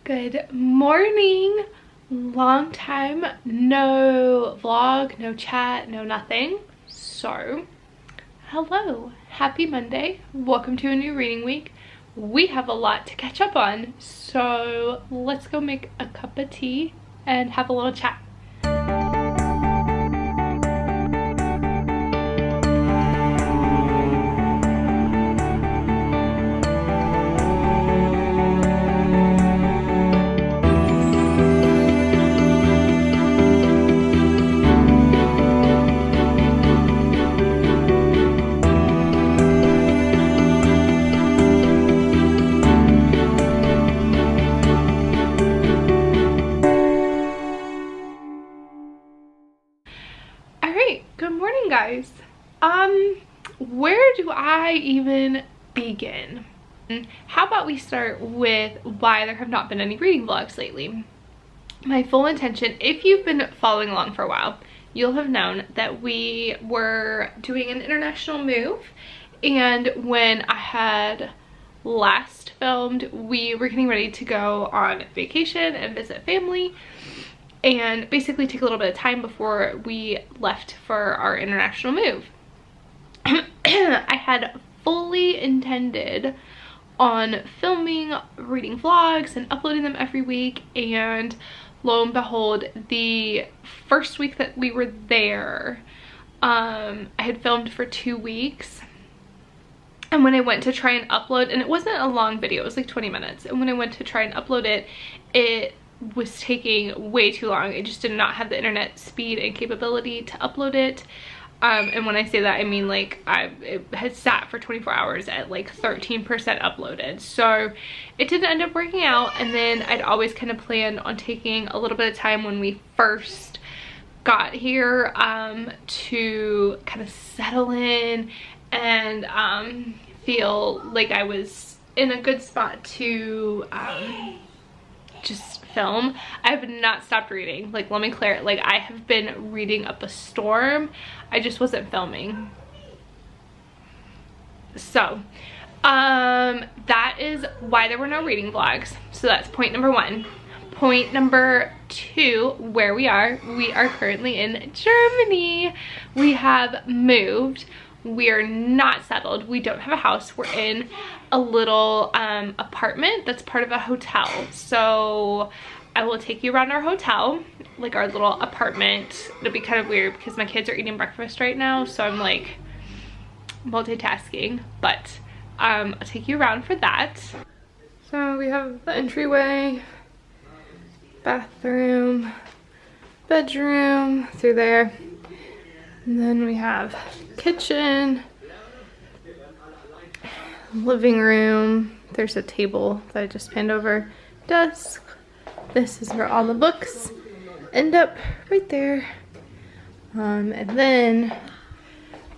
Good morning. Long time no vlog, no chat, no nothing. So, hello. Happy Monday. Welcome to a new reading week. We have a lot to catch up on. So, let's go make a cup of tea and have a little chat. Guys, where do I even begin? How about we start with why there have not been any reading vlogs lately. My full intention, if you've been following along for a while, you'll have known that we were doing an international move, and when I had last filmed, we were getting ready to go on vacation and visit family and basically take a little bit of time before we left for our international move. I had fully intended on filming reading vlogs and uploading them every week, and lo and behold, the first week that we were there, I had filmed for 2 weeks, and when I went to try and upload, and it wasn't a long video, it was like 20 minutes, and when I went to try and upload it, it was taking way too long. It just did not have the internet speed and capability to upload it. And when I say that, I mean like it had sat for 24 hours at like 13% uploaded. So it didn't end up working out. And then I'd always kind of planned on taking a little bit of time when we first got here to kind of settle in and feel like I was in a good spot to just film. I have not stopped reading. Like, let me clear it. Like, I have been reading up a storm. I just wasn't filming. So, that is why there were no reading vlogs. So that's point number 1. Point number 2, where we are currently in Germany. We have moved. We are not settled. We don't have a house. We're in a little apartment that's part of a hotel. So I will take you around our hotel, like our little apartment. It'll be kind of weird because my kids are eating breakfast right now, so I'm like multitasking, but I'll take you around for that. So we have the entryway, bathroom, bedroom through there. And then we have kitchen, living room. There's a table that I just panned over, desk. This is where all the books end up, right there. And then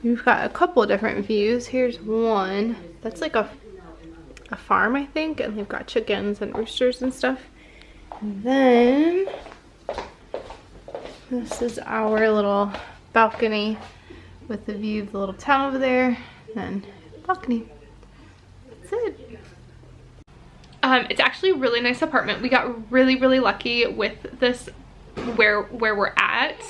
we've got a couple of different views. Here's one that's like a farm, I think, and they've got chickens and roosters and stuff. And then this is our little balcony with the view of the little town over there, and balcony. That's it. It's actually a really nice apartment. We got really lucky with this where we're at,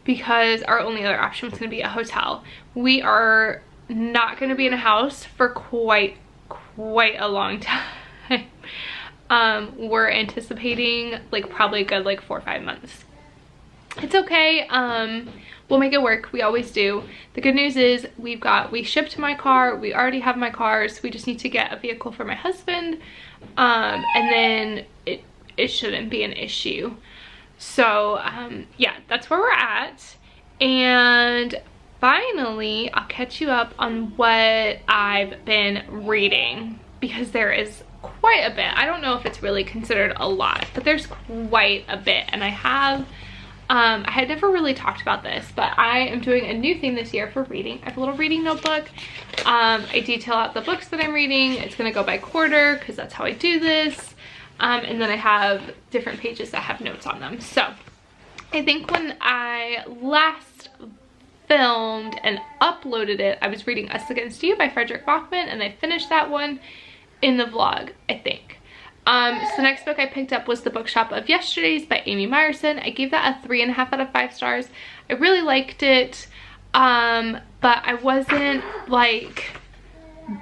because our only other option was going to be a hotel. We are not going to be in a house for quite a long time. We're anticipating like probably a good like 4 or 5 months. It's okay. We'll make it work. We always do. The good news is we shipped my car. We already have my car, so we just need to get a vehicle for my husband, and then it shouldn't be an issue. So yeah, that's where we're at. And finally, I'll catch you up on what I've been reading, because there is quite a bit. I don't know if it's really considered a lot, but there's quite a bit. And I had never really talked about this, but I am doing a new thing this year for reading. I have a little reading notebook. I detail out the books that I'm reading. It's gonna go by quarter because that's how I do this. And then I have different pages that have notes on them. So I think when I last filmed and uploaded it, I was reading Us Against You by Fredrik Backman, and I finished that one in the vlog, I think. So the next book I picked up was The Bookshop of Yesterdays by Amy Myerson. I gave that a 3.5 out of 5 stars. I really liked it, but I wasn't like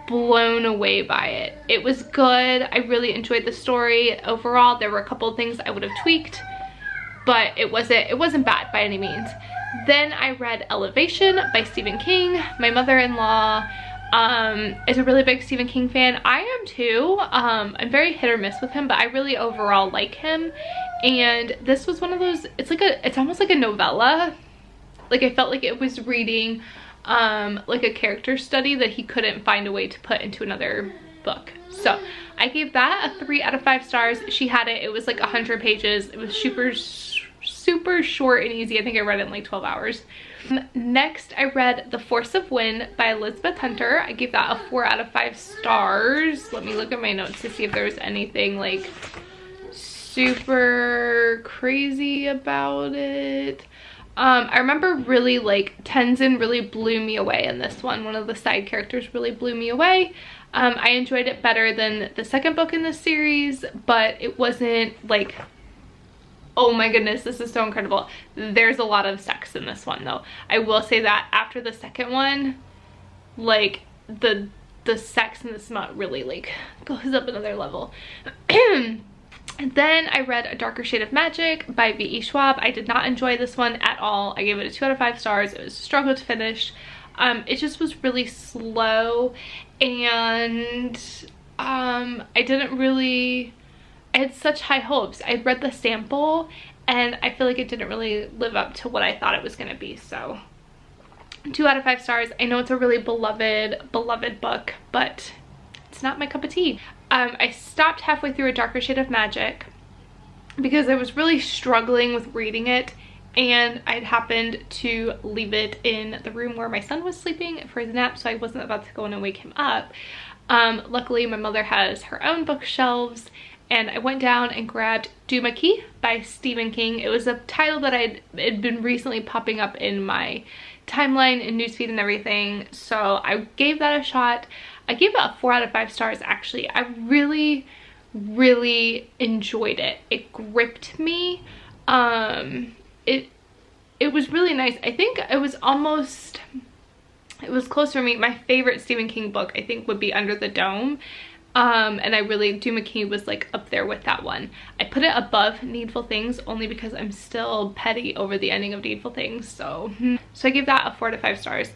blown away by it. It was good. I really enjoyed the story overall. There were a couple of things I would have tweaked, but it wasn't bad by any means. Then I read Elevation by Stephen King. My mother-in-law is a really big Stephen King fan. I am too. I'm very hit or miss with him, but I really overall like him. And this was one of those, it's almost like a novella. Like, I felt like it was reading like a character study that he couldn't find a way to put into another book. So I gave that a 3 out of 5 stars. She had it. It was like 100 pages. It was super short and easy. I think I read it in like 12 hours. Next, I read The Force of Wind by Elizabeth Hunter. I gave that a 4 out of 5 stars. Let me look at my notes to see if there was anything like super crazy about it. I remember really like Tenzin really blew me away in this one. One of the side characters really blew me away. I enjoyed it better than the second book in this series, but it wasn't like, oh my goodness, this is so incredible. There's a lot of sex in this one though. I will say that after the second one, like the sex and the smut really like goes up another level. And then I read A Darker Shade of Magic by V.E. Schwab. I did not enjoy this one at all. I gave it a 2 out of 5 stars. It was a struggle to finish. It just was really slow, and I had such high hopes. I'd read the sample and I feel like it didn't really live up to what I thought it was going to be. So 2 out of 5 stars. I know it's a really beloved book, but it's not my cup of tea. I stopped halfway through A Darker Shade of Magic because I was really struggling with reading it, and I'd happened to leave it in the room where my son was sleeping for his nap, so I wasn't about to go in and wake him up. Luckily, my mother has her own bookshelves, and I went down and grabbed Duma-Key by Stephen King. It was a title that had been recently popping up in my timeline and newsfeed and everything, so I gave that a shot. I gave it a 4 out of 5 stars actually. I really enjoyed it. It gripped me. It was really nice. I think it was close for me. My favorite Stephen King book I think would be Under the Dome. And I really, Duma-Key was like up there with that one. I put it above Needful Things only because I'm still petty over the ending of Needful Things. So I gave that a 4 out of 5 stars.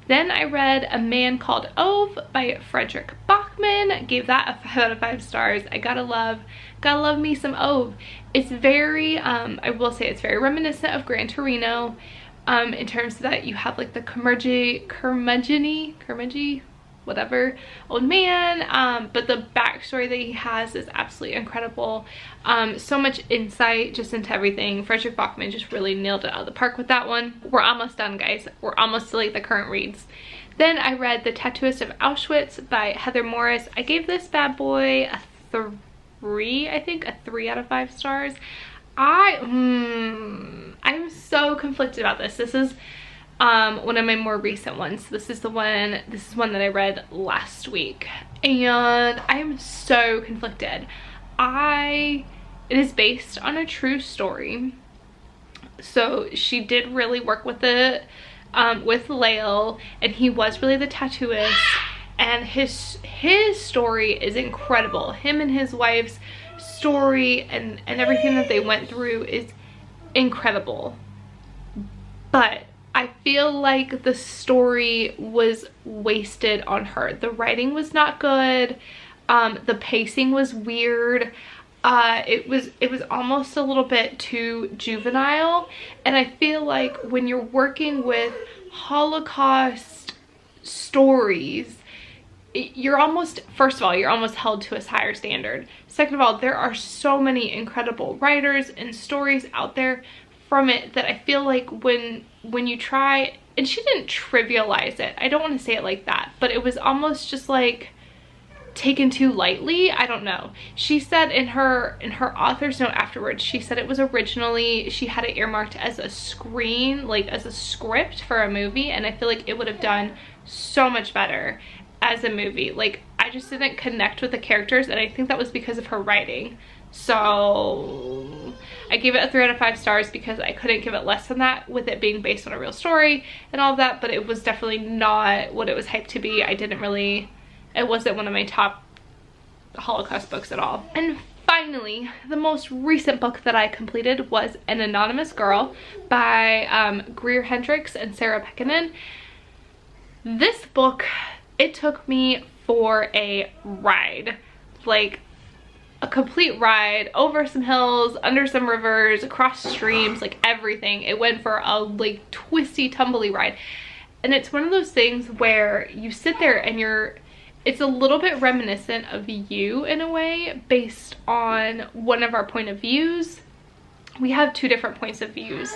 Then I read A Man Called Ove by Frederick Bachman. Gave that a 5 out of 5 stars. I gotta love me some Ove. It's very, I will say it's very reminiscent of Gran Torino, in terms that you have like the curmudgeon, whatever, old man, but the backstory that he has is absolutely incredible. So much insight just into everything. Frederick Bachman just really nailed it out of the park with that one. We're almost done, guys. We're almost to like the current reads. Then I read The Tattooist of Auschwitz by Heather Morris. I gave this bad boy a 3, I think, a 3 out of 5 stars. I'm so conflicted about this. This is one of my more recent ones. This is one that I read last week, and I'm so conflicted. It is based on a true story, so she did really work with it, with Lael, and he was really the tattooist, and his story is incredible. Him and his wife's story and everything that they went through is incredible, but I feel like the story was wasted on her. The writing was not good. The pacing was weird. It was almost a little bit too juvenile. And I feel like when you're working with Holocaust stories, you're almost, first of all, you're almost held to a higher standard. Second of all, there are so many incredible writers and stories out there from it that I feel like when you try, and she didn't trivialize it, I don't want to say it like that, but it was almost just like taken too lightly. I don't know. She said in her author's note afterwards, she said it was originally, she had it earmarked as a screen, like as a script for a movie, and I feel like it would have done so much better as a movie. Like, I just didn't connect with the characters, and I think that was because of her writing. So I gave it a 3 out of 5 stars because I couldn't give it less than that with it being based on a real story and all of that, but it was definitely not what it was hyped to be. It wasn't one of my top Holocaust books at all. And finally, the most recent book that I completed was An Anonymous Girl by Greer Hendricks and Sarah Pekkanen. This book, it took me for a ride, like a complete ride, over some hills, under some rivers, across streams, like everything. It went for a like twisty, tumbly ride. And it's one of those things where you sit there and it's a little bit reminiscent of You in a way, based on one of our point of views. We have 2 different points of views,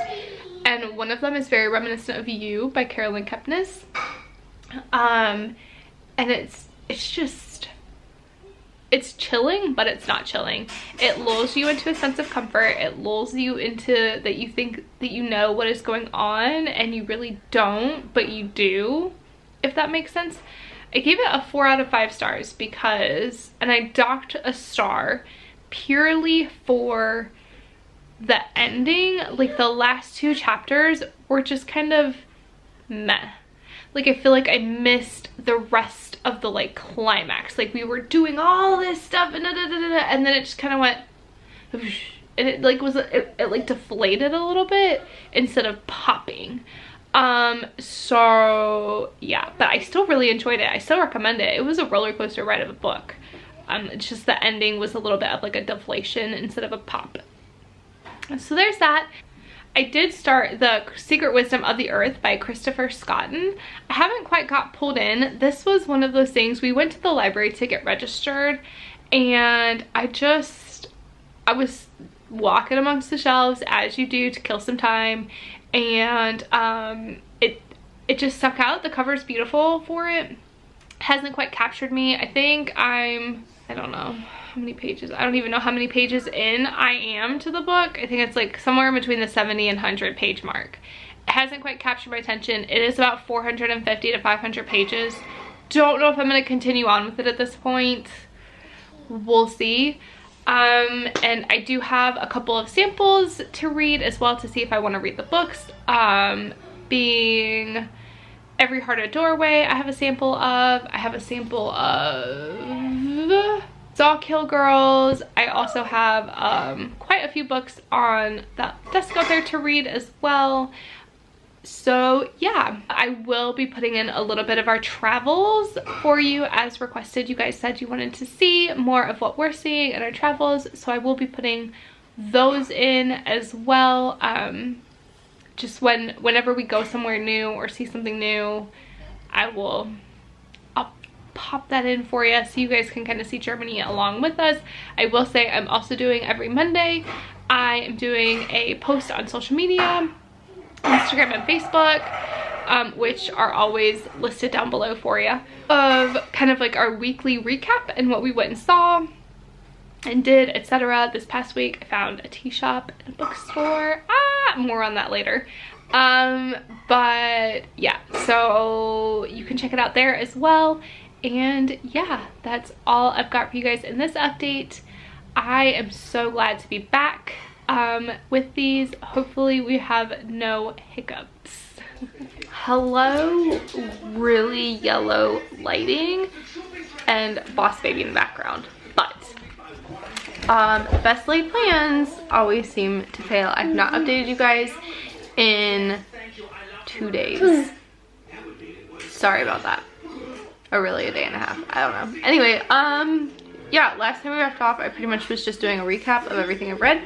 and one of them is very reminiscent of You by Carolyn Kepnes. And it's chilling, but it's not chilling. It lulls you into a sense of comfort. It lulls you into that you think that you know what is going on, and you really don't, but you do, if that makes sense. I gave it a 4 out of 5 stars because, and I docked a star purely for the ending. Like the last 2 chapters were just kind of meh. Like I feel like I missed the rest of the like climax. Like we were doing all this stuff and and then it just kind of went, and it like it like deflated a little bit instead of popping. So yeah, but I still really enjoyed it. I still recommend it. It was a roller coaster ride of a book. It's just the ending was a little bit of like a deflation instead of a pop. So there's that. I did start The Secret Wisdom of the Earth by Christopher Scotton. I haven't quite got pulled in. This was one of those things, we went to the library to get registered, and I was walking amongst the shelves as you do to kill some time, and it just stuck out. The cover's beautiful for it. Hasn't quite captured me. I think I don't know how many pages. I don't even know how many pages in I am to the book. I think it's like somewhere between the 70 and 100 page mark. It hasn't quite captured my attention. It is about 450 to 500 pages. Don't know if I'm going to continue on with it at this point. We'll see. And I do have a couple of samples to read as well to see if I want to read the books. Being Every Heart a Doorway, I have a sample of. I have a sample of Sawkill Girls. I also have quite a few books on that desk out there to read as well. So yeah, I will be putting in a little bit of our travels for you as requested. You guys said you wanted to see more of what we're seeing in our travels, so I will be putting those in as well. Just whenever we go somewhere new or see something new, I'll pop that in for you so you guys can kind of see Germany along with us. I will say I'm also doing every Monday. I am doing a post on social media, Instagram and Facebook, which are always listed down below for you, of kind of like our weekly recap and what we went and saw and did, etc. This past week I found a tea shop and a bookstore. More on that later. But yeah, so you can check it out there as well. And yeah, that's all I've got for you guys in this update. I am so glad to be back with these. Hopefully we have no hiccups. Hello, really yellow lighting and Boss Baby in the background, but best laid plans always seem to fail. I've not updated you guys in 2 days. Sorry about that. Or really a day and a half. I don't know. Anyway, yeah, last time we left off, I pretty much was just doing a recap of everything I've read.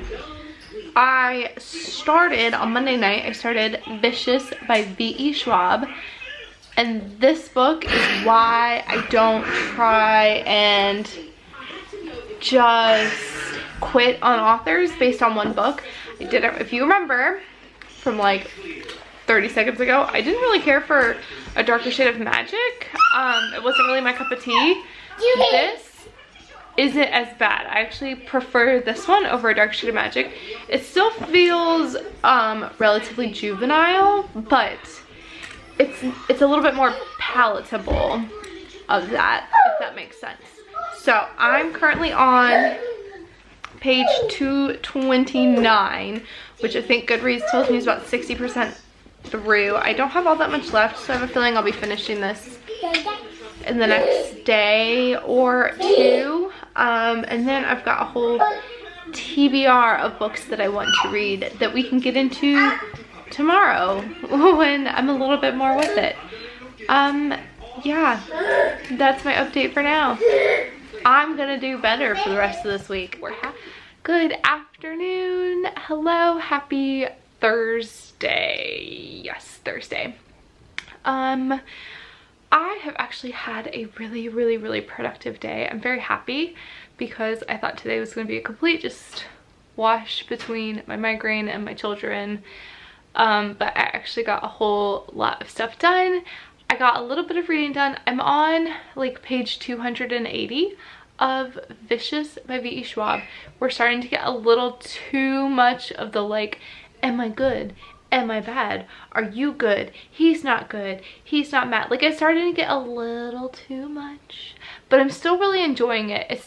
I started on Monday night, I started Vicious by V.E. Schwab. And this book is why I don't try and just quit on authors based on one book. I didn't, if you remember from like 30 seconds ago, I didn't really care for A Darker Shade of Magic. It wasn't really my cup of tea. This isn't as bad. I actually prefer this one over A Darker Shade of Magic. It still feels relatively juvenile, but it's a little bit more palatable. of that, if that makes sense. So I'm currently on page 229, which I think Goodreads tells me is about 60% through. I don't have all that much left, so I have a feeling I'll be finishing this in the next day or two. And then I've got a whole TBR of books that I want to read that we can get into tomorrow when I'm a little bit more with it. Yeah, that's my update for now. I'm gonna do better for the rest of this week. Good afternoon. Hello, happy Thursday. Yes, Thursday. I have actually had a really productive day. I'm very happy because I thought today was going to be a complete just wash between my migraine and my children. But I actually got a whole lot of stuff done. I got a little bit of reading done. I'm on like page 280 of Vicious by V.E. Schwab. We're starting to get a little too much of the like, am I good? Am I bad? Are you good? He's not good. He's not mad. Like, it's starting to get a little too much, but I'm still really enjoying it. It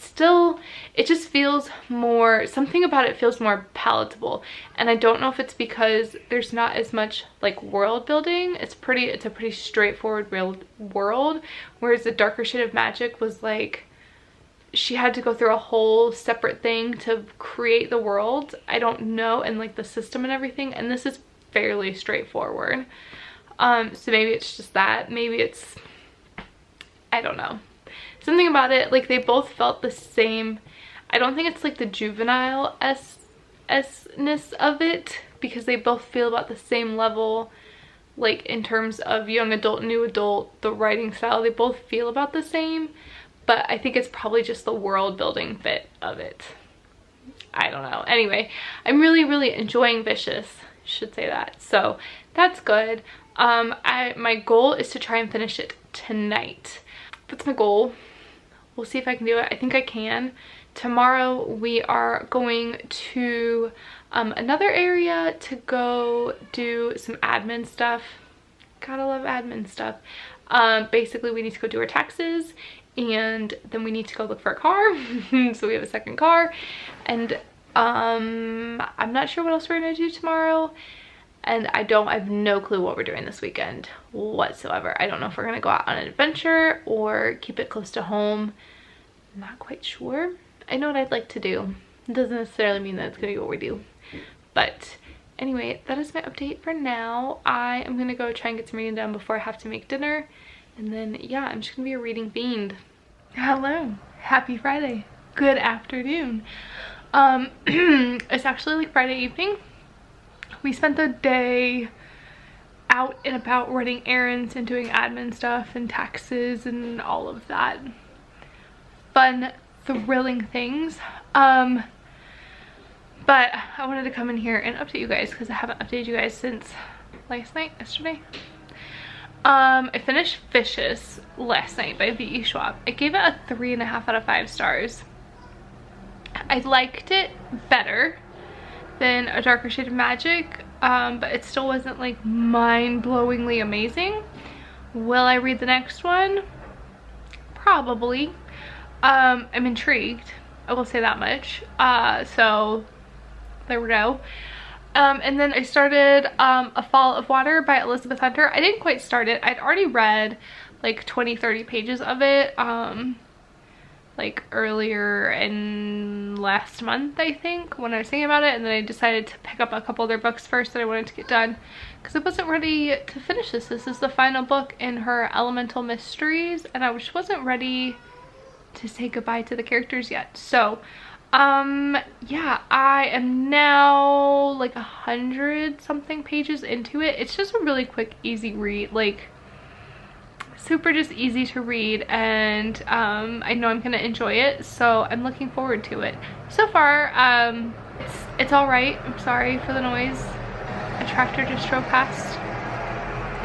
just feels more, something about it feels more palatable. And I don't know if it's because there's not as much like world building. It's a pretty straightforward world, whereas the Darker Shade of Magic was like, she had to go through a whole separate thing to create the world. I don't know, and like the system and everything. And this is fairly straightforward. So maybe it's just that. Maybe it's, I don't know. Something about it, like they both felt the same. I don't think it's like the juvenile-esque-ness of it, because they both feel about the same level, like in terms of young adult, new adult, the writing style, they both feel about the same. But I think it's probably just the world building bit of it. I don't know. Anyway, I'm really enjoying Vicious. Should say that. So that's good. My goal is to try and finish it tonight. That's my goal. We'll see if I can do it. I think I can. Tomorrow we are going to another area to go do some admin stuff. Gotta love admin stuff. Basically we need to go do our taxes, and then we need to go look for a car. So we have a second car, and I'm not sure what else we're gonna do tomorrow, and I have no clue what we're doing this weekend whatsoever. I don't know if we're gonna go out on an adventure or keep it close to home. I'm not quite sure. I know what I'd like to do. It doesn't necessarily mean that it's gonna be what we do, but anyway, that is my update for now. I am gonna go try and get some reading done before I have to make dinner, and then yeah, I'm just gonna be a reading fiend. Hello, happy Friday, good afternoon. It's actually like Friday evening. We spent the day out and about running errands and doing admin stuff and taxes and all of that fun, thrilling things. But I wanted to come in here and update you guys because I haven't updated you guys since yesterday. I finished Vicious last night by V.E. Schwab. I gave it a 3.5 out of 5 stars. I liked it better than A Darker Shade of Magic, but it still wasn't like mind-blowingly amazing. Will I read the next one? Probably. I'm intrigued, I will say that much. So there we go. And then I started A Fall of Water by Elizabeth Hunter. I didn't quite start it. I'd already read like 20-30 pages of it like earlier in last month, I think, when I was thinking about it, and then I decided to pick up a couple other books first that I wanted to get done because I wasn't ready to finish this. This is the final book in her Elemental Mysteries, and I just wasn't ready to say goodbye to the characters yet. So yeah, I am now like 100 something pages into it. It's just a really quick, easy read, like super just easy to read, and I know I'm gonna enjoy it, so I'm looking forward to it. So far it's all right. I'm sorry for the noise. A tractor just drove past,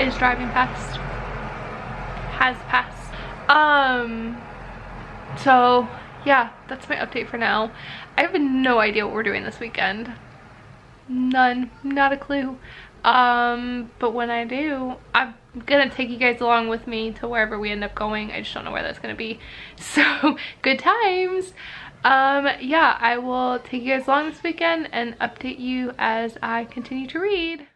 is driving past, has passed. So yeah, that's my update for now. I have no idea what we're doing this weekend. None, not a clue. But when I do, I'm I'm gonna take you guys along with me to wherever we end up going. I just don't know where that's gonna be. So good times. Yeah, I will take you guys along this weekend and update you as I continue to read.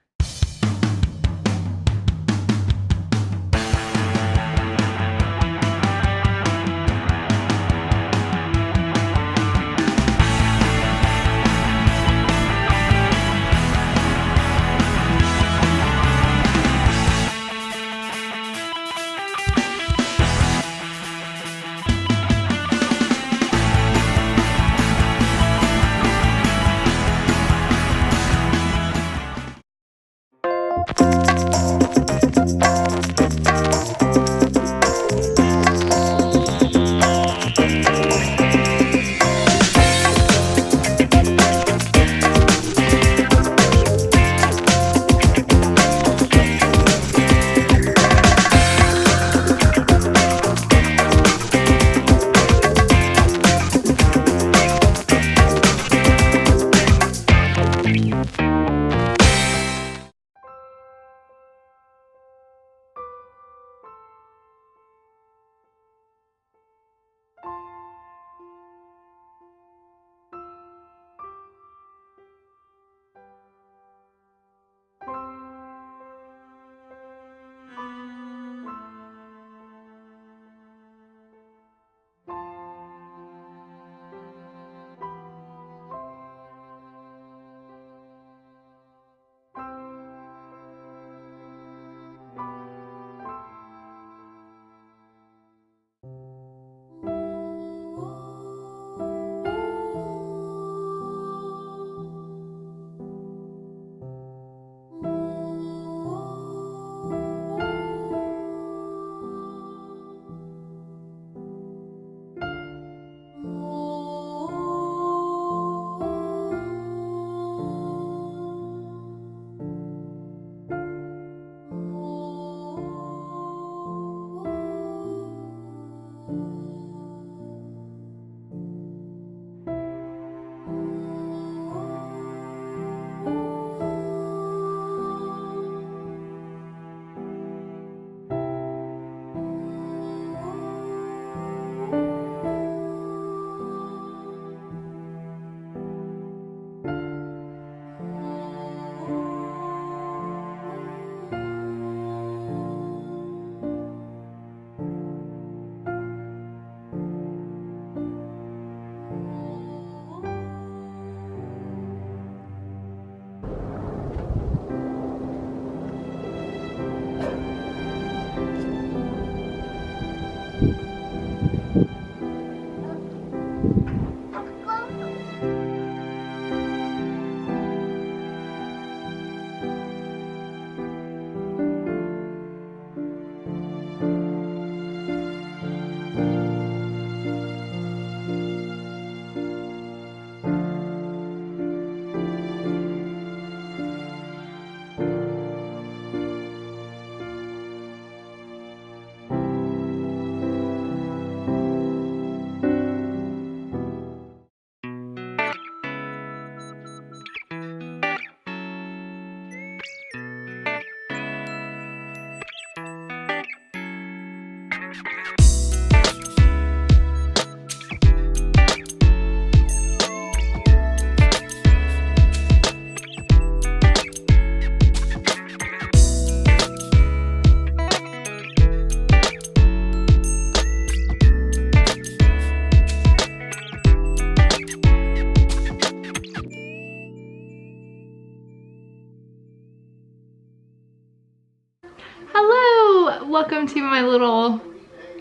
Hello, welcome to my little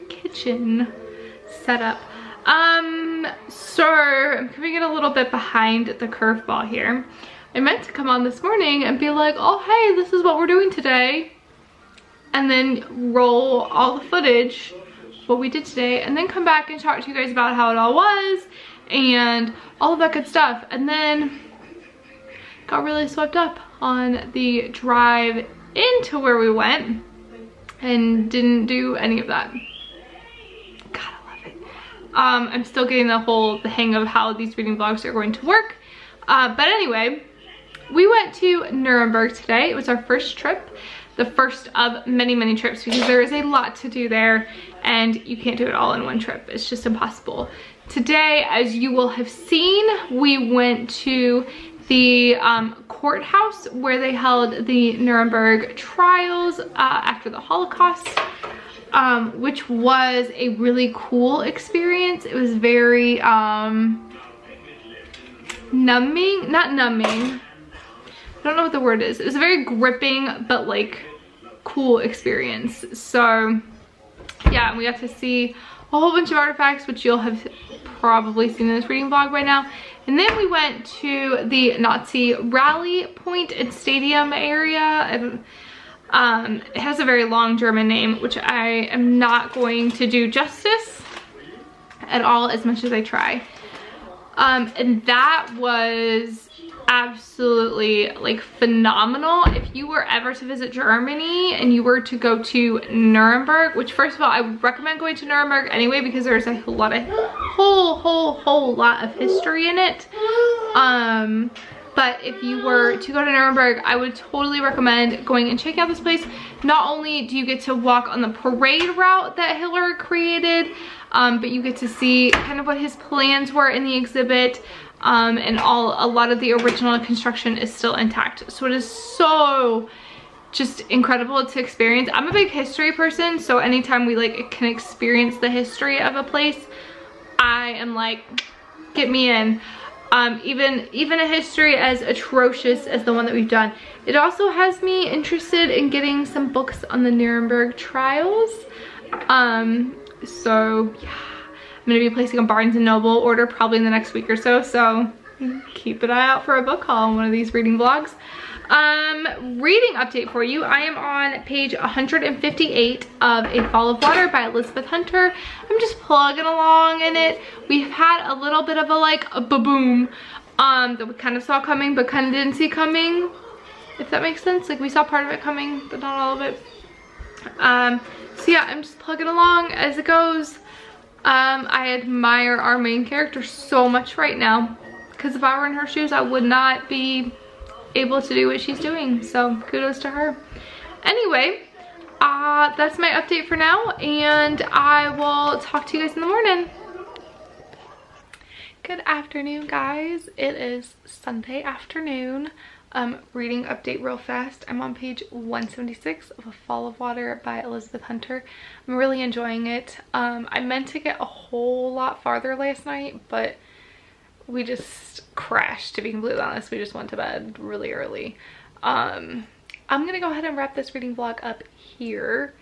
kitchen setup. So I'm coming in a little bit behind the curveball here. I meant to come on this morning and be like, oh hey, this is what we're doing today, and then roll all the footage of what we did today, and then come back and talk to you guys about how it all was and all of that good stuff, and then got really swept up on the drive into where we went and didn't do any of that. Gotta love it. I'm still getting the hang of how these reading vlogs are going to work. But anyway, we went to Nuremberg today. It was our first trip. the first of many, many trips because there is a lot to do there and you can't do it all in one trip. It's just impossible. Today, as you will have seen, we went to the courthouse where they held the Nuremberg trials after the Holocaust, which was a really cool experience. It was very numbing, not numbing, I don't know what the word is. It was a very gripping but like cool experience. So yeah, and we got to see a whole bunch of artifacts, which you'll have probably seen in this reading vlog by now. And then we went to the Nazi rally point and stadium area. It has a very long German name, which I am not going to do justice at all, as much as I try. And that was absolutely like phenomenal. If you were ever to visit Germany and you were to go to Nuremberg, which first of all I would recommend going to Nuremberg anyway because there's a lot of whole lot of history in it, but if you were to go to Nuremberg, I would totally recommend going and checking out this place. Not only do you get to walk on the parade route that Hitler created, but you get to see kind of what his plans were in the exhibit. And a lot of the original construction is still intact. So it is so just incredible to experience. I'm a big history person, so anytime we like can experience the history of a place, I am like, get me in. Even a history as atrocious as the one that we've done. It also has me interested in getting some books on the Nuremberg trials. So yeah. I'm gonna be placing a Barnes & Noble order probably in the next week or so, so keep an eye out for a book haul in one of these reading vlogs. Reading update for you. I am on page 158 of A Fall of Water by Elizabeth Hunter. I'm just plugging along in it. We've had a little bit of a like a ba-boom that we kind of saw coming but kind of didn't see coming, if that makes sense. Like we saw part of it coming but not all of it. So yeah, I'm just plugging along as it goes. I admire our main character so much right now because if I were in her shoes, I would not be able to do what she's doing. So kudos to her. Anyway, that's my update for now, and I will talk to you guys in the morning. Good afternoon, guys. It is Sunday afternoon. Reading update real fast. I'm on page 176 of A Fall of Water by Elizabeth Hunter. I'm really enjoying it. I meant to get a whole lot farther last night, but we just crashed, to be completely honest. We just went to bed really early. I'm gonna go ahead and wrap this reading vlog up here.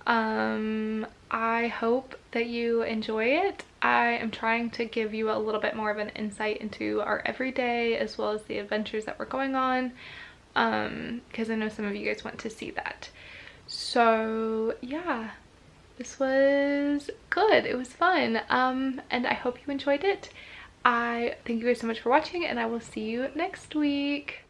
I hope that you enjoy it. I am trying to give you a little bit more of an insight into our everyday as well as the adventures that we're going on, because I know some of you guys want to see that. So yeah, this was good. It was fun, and I hope you enjoyed it. I thank you guys so much for watching, and I will see you next week.